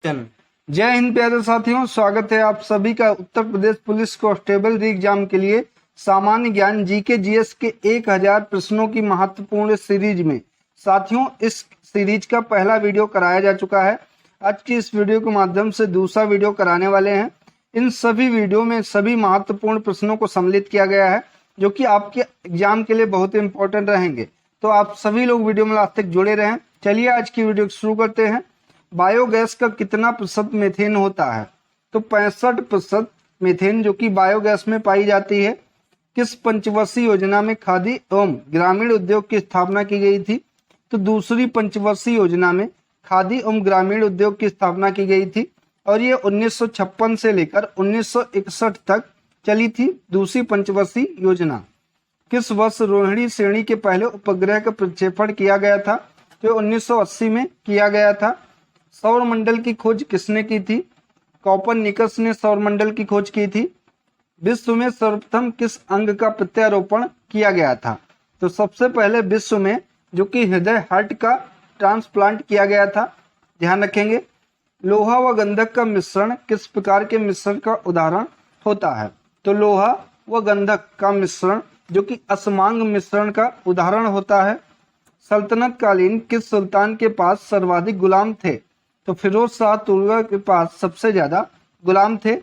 जय हिंद प्यारे साथियों, स्वागत है आप सभी का उत्तर प्रदेश पुलिस कांस्टेबल री एग्जाम के लिए सामान्य ज्ञान जीके जीएस के 1000 प्रश्नों की महत्वपूर्ण सीरीज में। साथियों, इस सीरीज का पहला वीडियो कराया जा चुका है। आज की इस वीडियो के माध्यम से दूसरा वीडियो कराने वाले हैं। इन सभी वीडियो में सभी महत्वपूर्ण प्रश्नों को सम्मिलित किया गया है जो कि आपके एग्जाम के लिए बहुत इंपॉर्टेंट रहेंगे। तो आप सभी लोग वीडियो में लास्ट तक जुड़े रहें। चलिए आज की वीडियो शुरू करते हैं। बायोगैस का कितना प्रतिशत मीथेन होता है? तो 65% मीथेन जो कि बायोगैस में पाई जाती है। किस पंचवर्षीय योजना में खादी एवं ग्रामीण उद्योग की स्थापना की गई थी? तो दूसरी पंचवर्षीय योजना में खादी एवं ग्रामीण उद्योग की स्थापना की गई थी और ये 1956 से लेकर 1961 तक चली थी दूसरी पंचवर्षीय योजना। किस वर्ष रोहिणी श्रेणी के पहले उपग्रह का प्रक्षेपण किया गया था? तो 1980 में किया गया था। सौर मंडल की खोज किसने की थी? कोपरनिकस ने सौर मंडल की खोज की थी। विश्व में सर्वप्रथम किस अंग का प्रत्यारोपण किया गया था? तो सबसे पहले विश्व में जो कि हृदय हार्ट का ट्रांसप्लांट किया गया था। ध्यान रखेंगे। लोहा व गंधक का मिश्रण किस प्रकार के मिश्रण का उदाहरण होता है? तो लोहा व गंधक का मिश्रण जो कि असमांग मिश्रण का उदाहरण होता है। सल्तनत कालीन किस सुल्तान के पास सर्वाधिक गुलाम थे? तो फिरोज शाह तुगलक के पास सबसे ज्यादा गुलाम थे।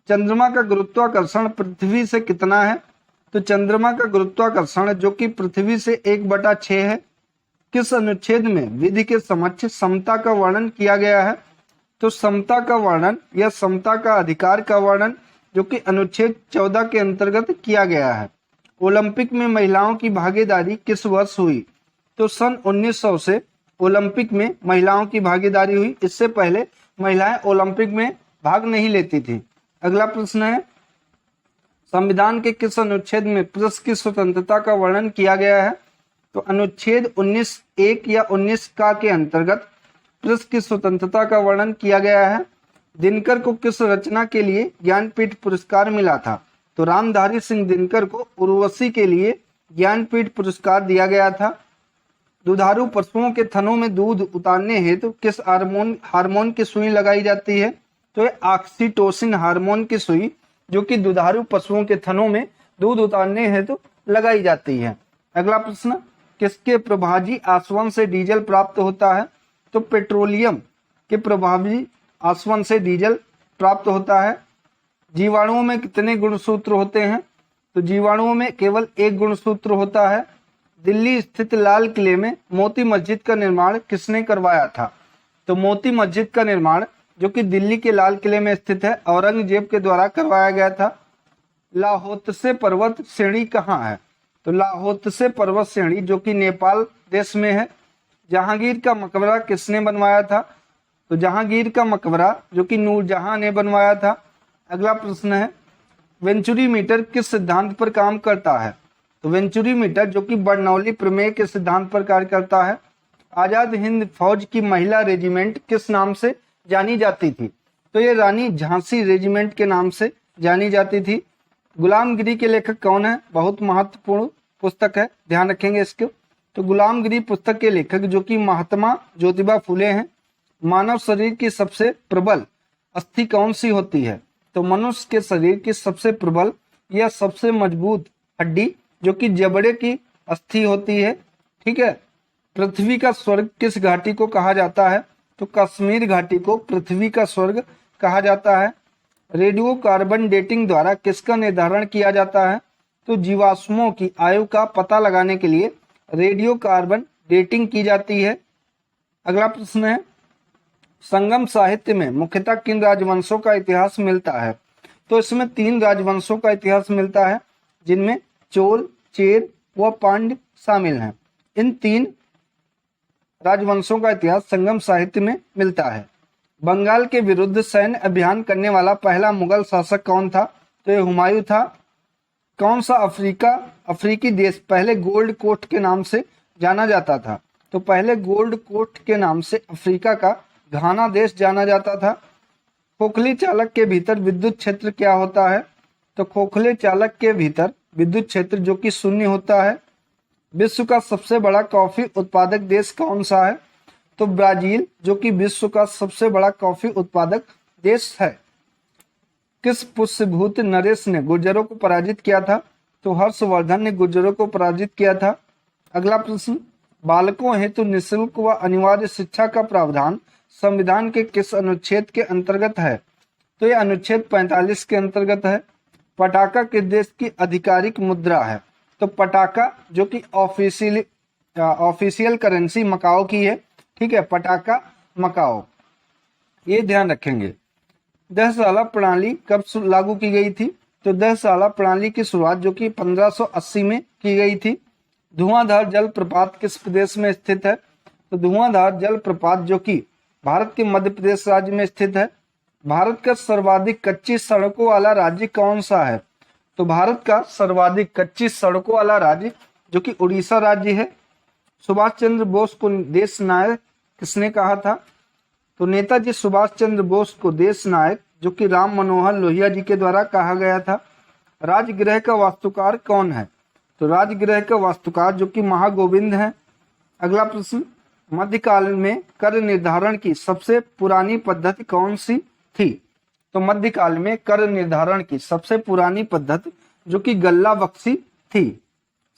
चंद्रमा का गुरुत्वाकर्षण पृथ्वी से कितना है? तो चंद्रमा का गुरुत्वाकर्षण जो कि पृथ्वी से 1/6 है। किस अनुच्छेद में विधि के समक्ष समता का वर्णन किया गया है? तो समता का वर्णन या समता का अधिकार का वर्णन जो कि अनुच्छेद 14 के अंतर्गत किया गया है। ओलंपिक में महिलाओं की भागीदारी किस वर्ष हुई? तो सन 1900 से ओलंपिक में महिलाओं की भागीदारी हुई। इससे पहले महिलाएं ओलंपिक में भाग नहीं लेती थी। अगला प्रश्न है, संविधान के किस अनुच्छेद में प्रेस की स्वतंत्रता का वर्णन किया गया है? तो अनुच्छेद 19(1) या 19 का के अंतर्गत प्रेस की स्वतंत्रता का वर्णन किया गया है। दिनकर को किस रचना के लिए ज्ञानपीठ पुरस्कार मिला था? तो रामधारी सिंह दिनकर को उर्वशी के लिए ज्ञानपीठ पुरस्कार दिया गया था। दुधारू पशुओं के थनों में दूध उतारने हेतु किस हार्मोन की सुई लगाई जाती है? तो ये ऑक्सीटोसिन हार्मोन की सुई जो कि दुधारू पशुओं के थनों में दूध उतारने हेतु लगाई जाती है। अगला प्रश्न, किसके प्रभाजी आसवन से डीजल प्राप्त होता है? तो पेट्रोलियम के प्रभावी आसवन से डीजल प्राप्त होता है। जीवाणुओं में कितने गुणसूत्र होते हैं? तो जीवाणुओं में केवल एक गुणसूत्र होता है। दिल्ली स्थित लाल किले में मोती मस्जिद का निर्माण किसने करवाया था? तो मोती मस्जिद का निर्माण जो कि दिल्ली के लाल किले में स्थित है औरंगजेब के द्वारा करवाया गया था। लाहोत्से पर्वत श्रेणी कहाँ है? तो लाहोत्से पर्वत श्रेणी जो कि नेपाल देश में है। जहांगीर का मकबरा किसने बनवाया था? तो जहांगीर का मकबरा जो कि नूरजहां ने बनवाया था। अगला प्रश्न है, वेंचुरी मीटर किस सिद्धांत पर काम करता है? तो वेंचुरी मीटर जो कि बर्नौली प्रमेय के सिद्धांत पर कार्य करता है। आजाद हिंद फौज की महिला रेजिमेंट किस नाम से जानी जाती थी? तो ये रानी झांसी रेजिमेंट के नाम से जानी जाती थी। गुलामगिरी के लेखक कौन है? बहुत महत्वपूर्ण पुस्तक है, ध्यान रखेंगे इसको। तो गुलामगिरी पुस्तक के लेखक जो कि महात्मा ज्योतिबा फुले हैं। मानव शरीर की सबसे प्रबल अस्थि कौन सी होती है? तो मनुष्य के शरीर की सबसे प्रबल या सबसे मजबूत हड्डी जो कि जबड़े की अस्थि होती है। ठीक है। पृथ्वी का स्वर्ग किस घाटी को कहा जाता है? तो कश्मीर घाटी को पृथ्वी का स्वर्ग कहा जाता है। रेडियो कार्बन डेटिंग द्वारा किसका निर्धारण किया जाता है? तो जीवाश्मों की आयु का पता लगाने के लिए रेडियो कार्बन डेटिंग की जाती है। अगला प्रश्न है, संगम साहित्य में मुख्यतः किन राजवंशों का इतिहास मिलता है? तो इसमें 3 राजवंशों का इतिहास मिलता है जिनमें चोल, चेर व पांड्य शामिल हैं। इन 3 राजवंशों का इतिहास संगम साहित्य में मिलता है। बंगाल के विरुद्ध सैन्य अभियान करने वाला पहला मुगल शासक कौन था? तो ये हुमायूं था। कौन सा अफ्रीकी देश पहले गोल्ड कोस्ट के नाम से जाना जाता था? तो पहले गोल्ड कोस्ट के नाम से अफ्रीका का घाना देश जाना जाता था। खोखली चालक के भीतर विद्युत क्षेत्र क्या होता है? तो खोखले चालक के भीतर विद्युत क्षेत्र जो कि 0 होता है। विश्व का सबसे बड़ा कॉफी उत्पादक देश कौन सा है? तो ब्राजील जो कि विश्व का सबसे बड़ा कॉफी उत्पादक देश है। किस पुष्यभूत नरेश ने गुर्जरों को पराजित किया था? तो हर्षवर्धन ने गुर्जरों को पराजित किया था। अगला प्रश्न, बालकों हेतु निःशुल्क व अनिवार्य शिक्षा का प्रावधान संविधान के किस अनुच्छेद के अंतर्गत है? तो यह अनुच्छेद 45 के अंतर्गत है। पटाखा किस देश की आधिकारिक मुद्रा है? तो पटाखा जो कि ऑफिशियल करेंसी मकाओ की है। ठीक है, पटाखा मकाओ, ये ध्यान रखेंगे। 10 साला प्रणाली कब लागू की गई थी? तो 10 साला प्रणाली की शुरुआत जो कि 1580 में की गई थी। धुआंधार जलप्रपात किस प्रदेश में स्थित है? तो धुआंधार जलप्रपात जो कि भारत के मध्य प्रदेश राज्य में स्थित है। भारत का सर्वाधिक कच्ची सड़कों वाला राज्य कौन सा है? तो भारत का सर्वाधिक कच्ची सड़कों वाला राज्य जो कि उड़ीसा राज्य है। सुभाष चंद्र बोस को देश नायक किसने कहा था? तो नेताजी सुभाष चंद्र बोस को देश नायक जो कि राम मनोहर लोहिया जी के द्वारा कहा गया था। राजगृह का वास्तुकार कौन है? तो राजगृह का वास्तुकार जो कि महागोविंद है। अगला प्रश्न, मध्यकाल में कर निर्धारण की सबसे पुरानी पद्धति कौन सी थी? तो मध्यकाल में कर निर्धारण की सबसे पुरानी पद्धति जो कि गल्ला बख्शी थी।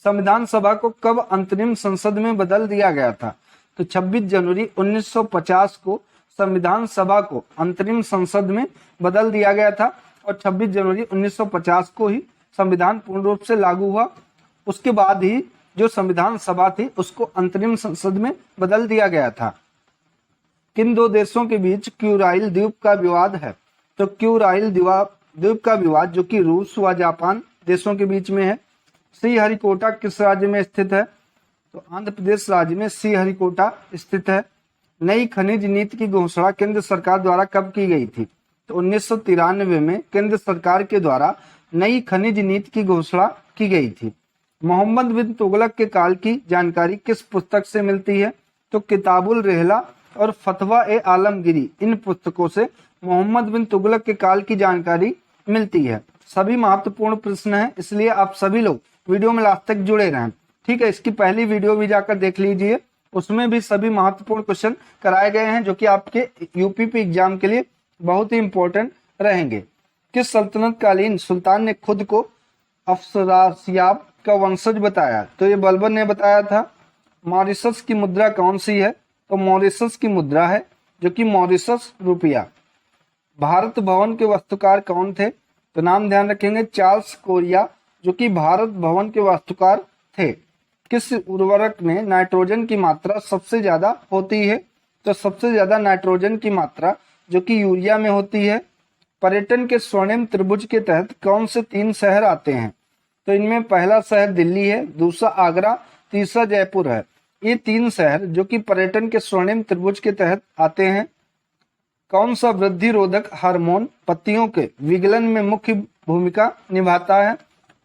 संविधान सभा को कब अंतरिम संसद में बदल दिया गया था? तो 26 जनवरी 1950 को संविधान सभा को अंतरिम संसद में बदल दिया गया था और 26 जनवरी 1950 को ही संविधान पूर्ण रूप से लागू हुआ। उसके बाद ही जो संविधान सभा थी उसको अंतरिम संसद में बदल दिया गया था। किन दो देशों के बीच क्यूराइल द्वीप का विवाद है? तो क्यूराइल द्वीप का विवाद जो कि रूस व जापान देशों के बीच में है। श्रीहरिकोटा किस राज्य में स्थित है? तो आंध्र प्रदेश राज्य में श्रीहरिकोटा स्थित है। नई खनिज नीति की घोषणा केंद्र सरकार द्वारा कब की गई थी? तो 1993 में केंद्र सरकार के द्वारा नई खनिज नीति की घोषणा की गई थी। मोहम्मद बिन तुगलक के काल की जानकारी किस पुस्तक से मिलती है? तो किताबुल रहला और फतवा ए आलमगिरी, इन पुस्तकों से मोहम्मद बिन तुगलक के काल की जानकारी मिलती है। सभी महत्वपूर्ण प्रश्न हैं, इसलिए आप सभी लोग वीडियो में लास्ट तक जुड़े रहें। ठीक है, इसकी पहली वीडियो भी जाकर देख लीजिए, उसमें भी सभी महत्वपूर्ण क्वेश्चन कराए गए हैं जो कि आपके यूपीपी एग्जाम के लिए बहुत ही इंपॉर्टेंट रहेंगे। किस सल्तनत कालीन सुल्तान ने खुद को अफरासियाब का वंशज बताया? तो ये बलबन ने बताया था। मॉरिशस की मुद्रा कौन सी है? तो मॉरिशस की मुद्रा है जो कि मॉरिशस रुपया। भारत भवन के वास्तुकार कौन थे? तो नाम ध्यान रखेंगे, चार्ल्स कोरिया जो कि भारत भवन के वास्तुकार थे। किस उर्वरक में नाइट्रोजन की मात्रा सबसे ज्यादा होती है? तो सबसे ज्यादा नाइट्रोजन की मात्रा जो कि यूरिया में होती है। पर्यटन के स्वर्णिम त्रिभुज के तहत कौन से 3 शहर आते हैं? तो इनमें पहला शहर दिल्ली है, दूसरा आगरा, तीसरा जयपुर है। ये 3 शहर जो कि पर्यटन के स्वर्णिम त्रिभुज के तहत आते हैं। कौन सा वृद्धि रोधक हार्मोन पत्तियों के विगलन में मुख्य भूमिका निभाता है?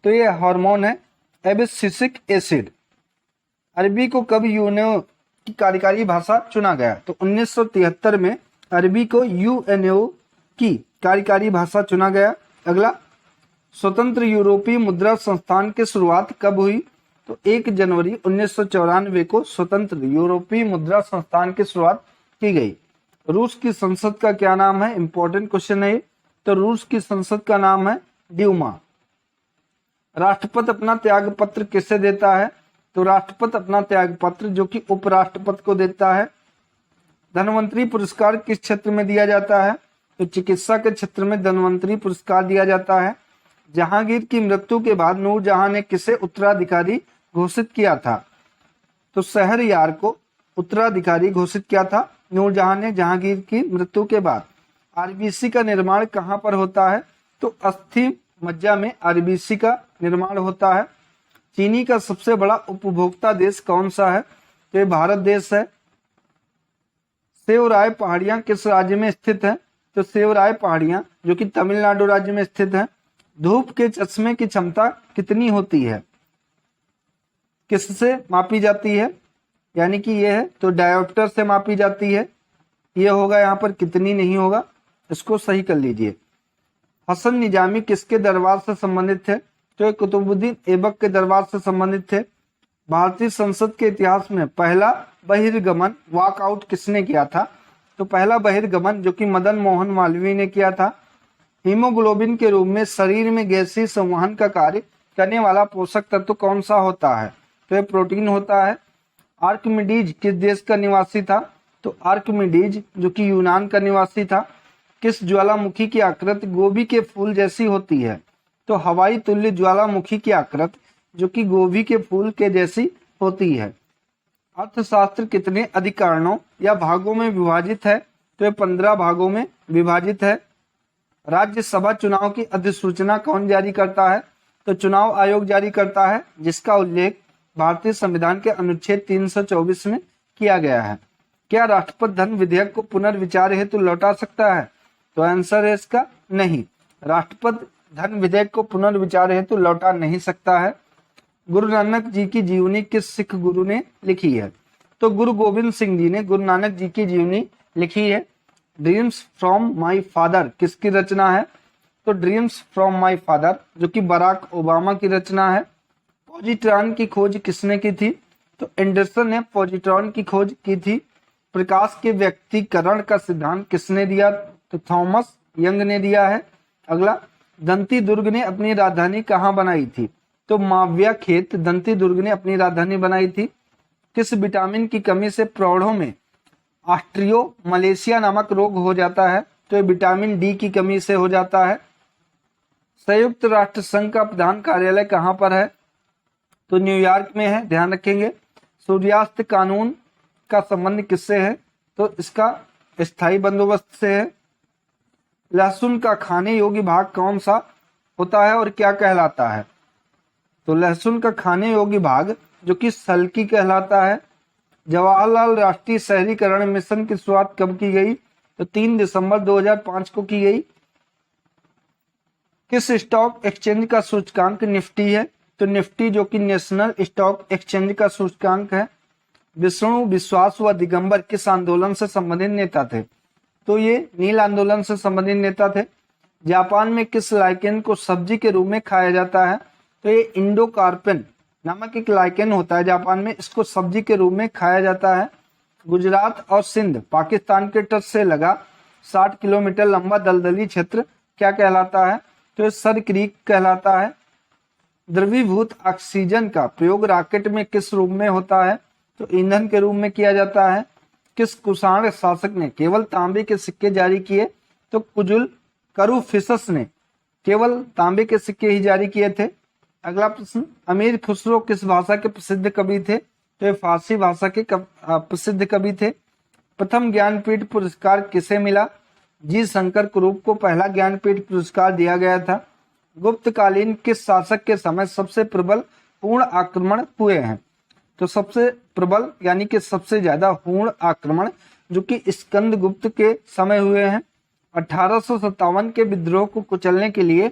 तो ये हार्मोन है एब्सिसिक एसिड। अरबी को कब यूएनओ की कार्यकारी भाषा चुना गया? तो 1973 में अरबी को यूएनओ की कार्यकारी भाषा चुना गया। अगला, स्वतंत्र यूरोपीय मुद्रा संस्थान की शुरुआत कब हुई? तो 1 जनवरी 1994 को स्वतंत्र यूरोपीय मुद्रा संस्थान की शुरुआत की गई। रूस की संसद का क्या नाम है? इंपॉर्टेंट क्वेश्चन है। तो रूस की संसद का नाम है ड्यूमा। राष्ट्रपति अपना त्याग पत्र किसे देता है? तो राष्ट्रपति अपना त्याग पत्र जो कि उपराष्ट्रपति को देता है। धन्वंतरी पुरस्कार किस क्षेत्र में दिया जाता है? तो चिकित्सा के क्षेत्र में धन्वंतरी पुरस्कार दिया जाता है। जहांगीर की मृत्यु के बाद नूरजहां ने किसे उत्तराधिकारी घोषित किया था? तो शहरयार को उत्तराधिकारी घोषित किया था नूरजहां ने जहांगीर की मृत्यु के बाद। आरबीसी का निर्माण कहाँ पर होता है? तो अस्थि मज्जा में आरबीसी का निर्माण होता है। चीनी का सबसे बड़ा उपभोक्ता देश कौन सा है? तो ये भारत देश है। सेवराय पहाड़ियां किस राज्य में स्थित है? तो सेवराय पहाड़ियां जो कि तमिलनाडु राज्य में स्थित है। धूप के चश्मे की क्षमता कितनी होती है? किससे मापी जाती है? यानी कि ये है तो डायोप्टर से मापी जाती है। ये होगा यहाँ पर कितनी नहीं होगा, इसको सही कर लीजिए। हसन निजामी किसके दरबार से संबंधित थे? तो ये कुतुबुद्दीन ऐबक के दरबार से संबंधित थे। भारतीय संसद के इतिहास में पहला बहिर्गमन वॉकआउट किसने किया था? तो पहला बहिर्गमन जो कि मदन मोहन मालवीय ने किया था। हीमोग्लोबिन के रूप में शरीर में गैसीय संवहन का कार्य करने वाला पोषक तत्व कौन सा होता है? तो ये प्रोटीन होता है। आर्किमिडीज किस देश का निवासी था? तो आर्किमिडीज जो कि यूनान का निवासी था। किस ज्वालामुखी की आकृति गोभी के फूल जैसी होती है? तो हवाई तुल्य ज्वालामुखी की आकृति जो कि गोभी के फूल के जैसी होती है। अर्थशास्त्र कितने अधिकरणों या भागों में विभाजित है? तो ये 15 भागों में विभाजित है। राज्यसभा चुनाव की अधिसूचना कौन जारी करता है? तो चुनाव आयोग जारी करता है, जिसका उल्लेख भारतीय संविधान के अनुच्छेद 324 में किया गया है। क्या राष्ट्रपति धन विधेयक को पुनर्विचार हेतु लौटा सकता है? तो आंसर है इसका नहीं। राष्ट्रपति धन विधेयक को पुनर्विचार हेतु लौटा नहीं सकता है। गुरु नानक जी की जीवनी किस सिख गुरु ने लिखी है? तो गुरु गोविंद सिंह जी ने गुरु नानक जी की जीवनी लिखी है। ड्रीम्स फ्रॉम माई फादर किसकी रचना है? तो ड्रीम्स फ्रॉम माई फादर जो कि बराक ओबामा की रचना है। पॉजिट्रॉन की खोज किसने की थी? तो एंडरसन ने पॉजिट्रॉन की खोज की थी। प्रकाश के व्यक्तिकरण का सिद्धांत किसने दिया? तो थॉमस यंग ने दिया है। अगला, दंती दुर्ग ने अपनी राजधानी कहाँ बनाई थी? तो माव्या खेत दंती दुर्ग ने अपनी राजधानी बनाई थी। किस विटामिन की कमी से प्रौढ़ों में ऑस्ट्रियो मलेशिया नामक रोग हो जाता है? तो ये विटामिन डी की कमी से हो जाता है। संयुक्त राष्ट्र संघ का प्रधान कार्यालय कहाँ पर है? तो न्यूयॉर्क में है, ध्यान रखेंगे। सूर्यास्त कानून का संबंध किससे है? तो इसका स्थायी बंदोबस्त से है। लहसुन का खाने योग्य भाग कौन सा होता है और क्या कहलाता है? तो लहसुन का खाने योग्य भाग जो कि सल्की कहलाता है। जवाहरलाल राष्ट्रीय शहरीकरण मिशन की शुरुआत कब की गई? तो 3 दिसंबर 2005 को की गई। किस स्टॉक एक्सचेंज का सूचकांक निफ्टी है? तो निफ्टी जो कि नेशनल स्टॉक एक्सचेंज का सूचकांक है। विष्णु विश्वास व दिगंबर किस आंदोलन से संबंधित नेता थे? तो ये नील आंदोलन से संबंधित नेता थे। जापान में किस लाइकेन को सब्जी के रूप में खाया जाता है? तो ये इंडोकार्पेन नामक एक लाइकेन होता है जापान में, इसको सब्जी के रूप में खाया जाता है। गुजरात और सिंध पाकिस्तान के तट से लगा 60 किलोमीटर लंबा दलदली क्षेत्र क्या कहलाता है? तो ये सर क्रीक कहलाता है। द्रवीभूत ऑक्सीजन का प्रयोग रॉकेट में किस रूप में होता है? तो ईंधन के रूप में किया जाता है। किस कुषाण शासक ने केवल तांबे के सिक्के जारी किए? तो कुजुल करूफिसस ने केवल तांबे के सिक्के ही जारी किए थे। अगला प्रश्न, अमीर खुसरो किस भाषा के प्रसिद्ध कवि थे? तो ये फारसी भाषा के प्रसिद्ध कवि थे। प्रथम ज्ञानपीठ पुरस्कार किसे मिला? जी शंकर कुरूप को पहला ज्ञानपीठ पुरस्कार दिया गया था। गुप्तकालीन किस शासक के समय सबसे प्रबल पूर्ण आक्रमण हुए हैं? तो सबसे प्रबल यानी कि सबसे ज्यादा पूर्ण आक्रमण जो कि स्कंदगुप्त के समय हुए हैं। 1857 के विद्रोह को कुचलने के लिए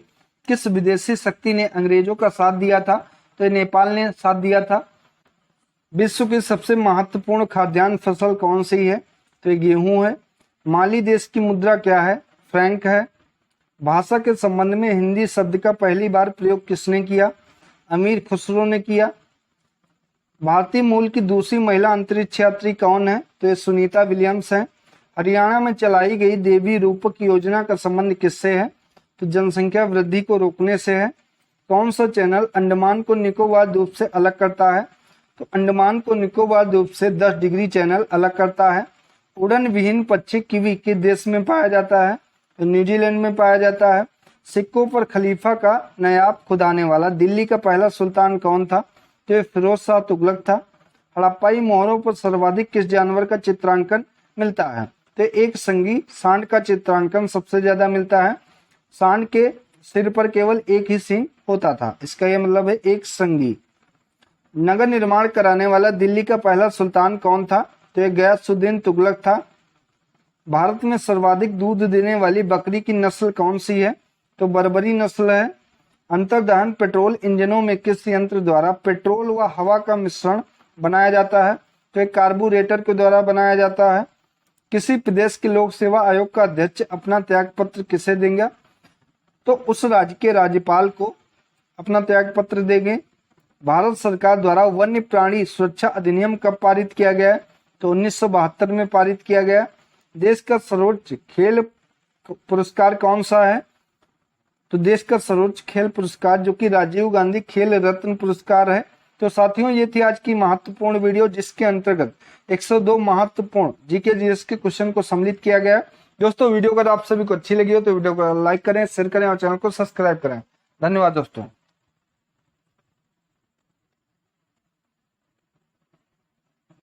किस विदेशी शक्ति ने अंग्रेजों का साथ दिया था? तो नेपाल ने साथ दिया था। विश्व की सबसे महत्वपूर्ण खाद्यान्न फसल कौन सी है? तो ये गेहूं है। माली देश की मुद्रा क्या है? फ्रैंक है। भाषा के संबंध में हिंदी शब्द का पहली बार प्रयोग किसने किया? अमीर खुसरो ने किया। भारतीय मूल की दूसरी महिला अंतरिक्ष यात्री कौन है? तो ये सुनीता विलियम्स हैं। हरियाणा में चलाई गई देवी रूपक योजना का संबंध किससे है? तो जनसंख्या वृद्धि को रोकने से है। कौन सा चैनल अंडमान को निकोबार द्वीप से अलग करता है? तो अंडमान को निकोबार द्वीप से 10 डिग्री चैनल अलग करता है। उड़न विहीन पक्षी किवी किस देश में पाया जाता है? तो न्यूजीलैंड में पाया जाता है। सिक्कों पर खलीफा का नायाब खुदाने वाला दिल्ली का पहला सुल्तान कौन था? तो फिरोज शाह तुगलक था। हड़प्पाई मोहरों पर सर्वाधिक किस जानवर का चित्रांकन मिलता है? तो एक संगी सांड का चित्रांकन सबसे ज्यादा मिलता है। सांड के सिर पर केवल एक ही सींग होता था, इसका यह मतलब है एक संगी। नगर निर्माण कराने वाला दिल्ली का पहला सुल्तान कौन था? तो यह गयासुद्दीन तुगलक था। भारत में सर्वाधिक दूध देने वाली बकरी की नस्ल कौन सी है? तो बर्बरी नस्ल है। अंतर्दहन पेट्रोल इंजनों में किस यंत्र द्वारा पेट्रोल व हवा का मिश्रण बनाया जाता है? तो एक कार्बोरेटर के द्वारा बनाया जाता है। किसी प्रदेश के लोक सेवा आयोग का अध्यक्ष अपना त्यागपत्र किसे देंगे? तो उस राज्य के राज्यपाल को अपना त्यागपत्र देंगे। भारत सरकार द्वारा वन्य प्राणी सुरक्षा अधिनियम कब पारित किया गया है? तो 1972 में पारित किया गया। देश का सर्वोच्च खेल पुरस्कार कौन सा है? तो देश का सर्वोच्च खेल पुरस्कार जो कि राजीव गांधी खेल रत्न पुरस्कार है। तो साथियों, ये थी आज की महत्वपूर्ण वीडियो जिसके अंतर्गत 102 महत्वपूर्ण जीके जीएस के क्वेश्चन को सम्मिलित किया गया। दोस्तों, वीडियो अगर आप सभी को अच्छी लगी हो तो वीडियो को लाइक करें, शेयर करें और चैनल को सब्सक्राइब करें। धन्यवाद दोस्तों।